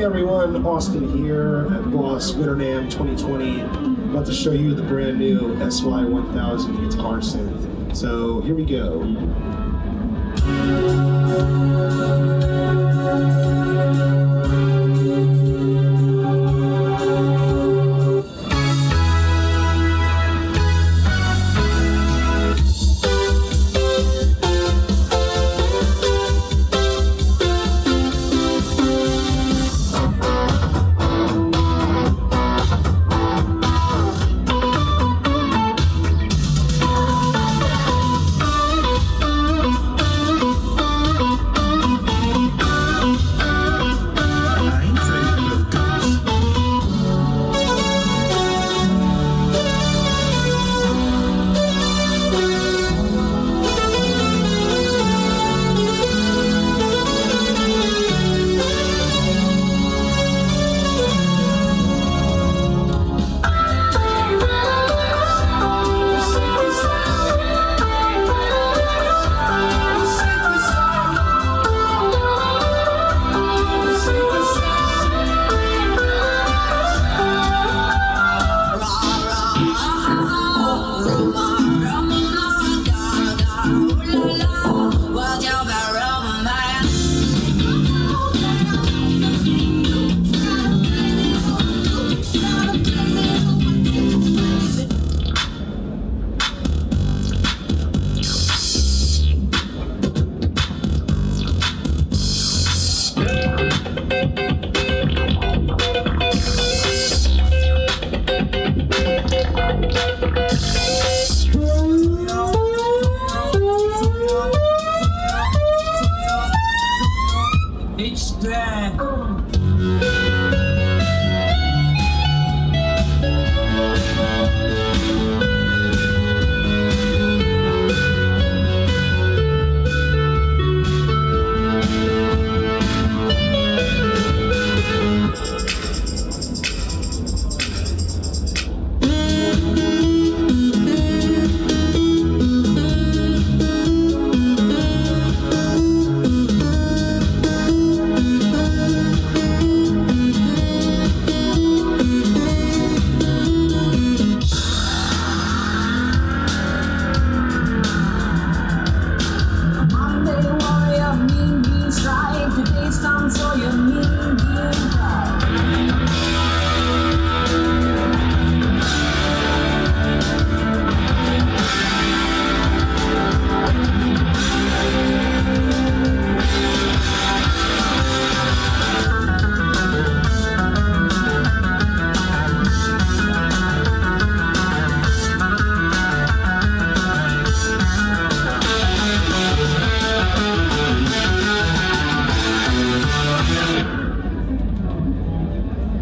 Hey everyone, Austin here at Boss Winter NAMM 2020. About to show you the brand new SY-1000 guitar synth. So here we go.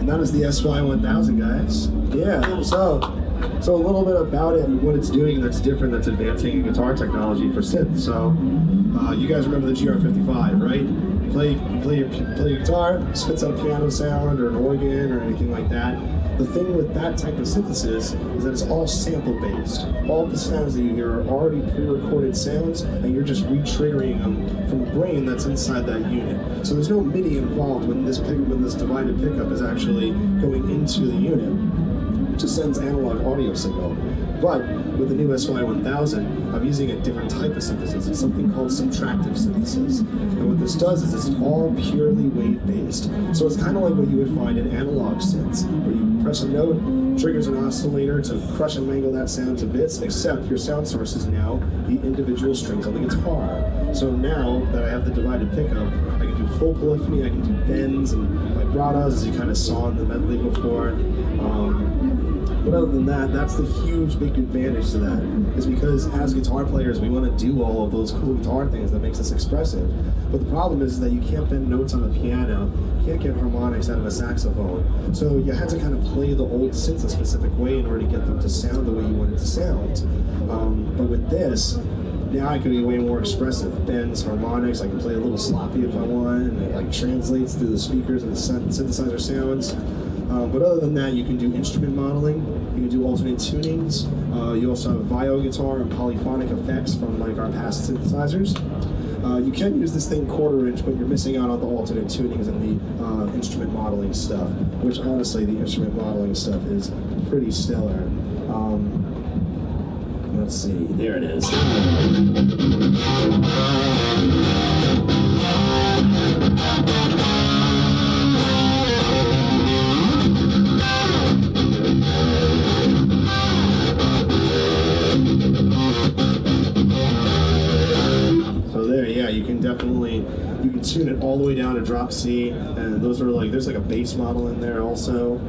That is the SY-1000, guys. Yeah, so a little bit about it and what it's doing that's different, that's advancing in guitar technology for synth. So you guys remember the GR55, right? Play your guitar, spits out a piano sound or an organ or anything like that. The thing with that type of synthesis is that it's all sample-based. All the sounds that you hear are already pre-recorded sounds, and you're just re-triggering them from a brain that's inside that unit. So there's no MIDI involved when this divided pickup is actually going into the unit. It just sends analog audio signal. But with the new SY-1000, I'm using a different type of synthesis. It's something called Subtractive Synthesis. And what this does is it's all purely wave-based. So it's kind of like what you would find in analog synths, where you press a note, triggers an oscillator to crush and mangle that sound to bits, except your sound source is now the individual strings on the guitar. So now that I have the divided pickup, I can do full polyphony, I can do bends and vibratos, as you kind of saw in the medley before. But other than that, that's the huge big advantage to that, is because as guitar players, we want to do all of those cool guitar things that makes us expressive. But the problem is that you can't bend notes on a piano, you can't get harmonics out of a saxophone. So you had to kind of play the old synths a specific way in order to get them to sound the way you want it to sound. But with this, now I can be way more expressive. Bends, harmonics, I can play a little sloppy if I want, and it like translates through the speakers and the synthesizer sounds. But other than that, you can do instrument modeling, you can do alternate tunings, you also have bio guitar and polyphonic effects from like our past synthesizers. You can use this thing 1/4 inch, but you're missing out on the alternate tunings and the instrument modeling stuff, which honestly, the instrument modeling stuff is pretty stellar. Let's see, there it is. You can tune it all the way down to drop C, and those are like, there's like a bass model in there also.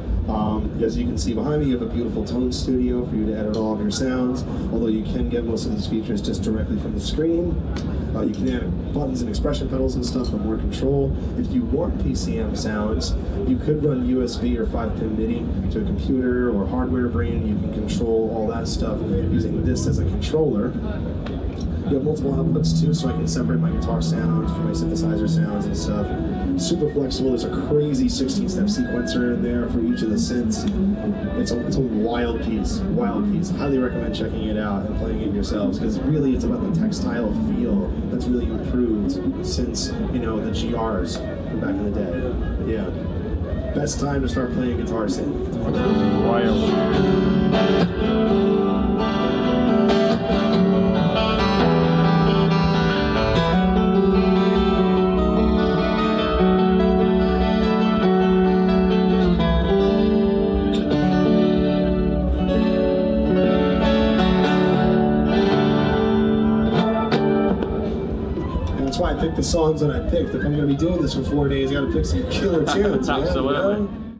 As you can see behind me, you have a beautiful tone studio for you to edit all of your sounds, although you can get most of these features just directly from the screen. You can add buttons and expression pedals and stuff for more control. If you want PCM sounds, you could run USB or 5-pin MIDI to a computer or hardware brain. You can control all that stuff using this as a controller. You have multiple outputs too, so I can separate my guitar sounds from my synthesizer sounds and stuff. Super flexible. There's a crazy 16-step sequencer in there for each of the synths. It's a wild piece, Highly recommend checking it out and playing it yourselves, because really it's about the textile feel that's really improved since, you know, the GRs from back in the day. But yeah, best time to start playing guitar synth. Wild. I picked the songs that I picked. If I'm going to be doing this for 4 days, I got to pick some killer tunes. Absolutely. Man, you know?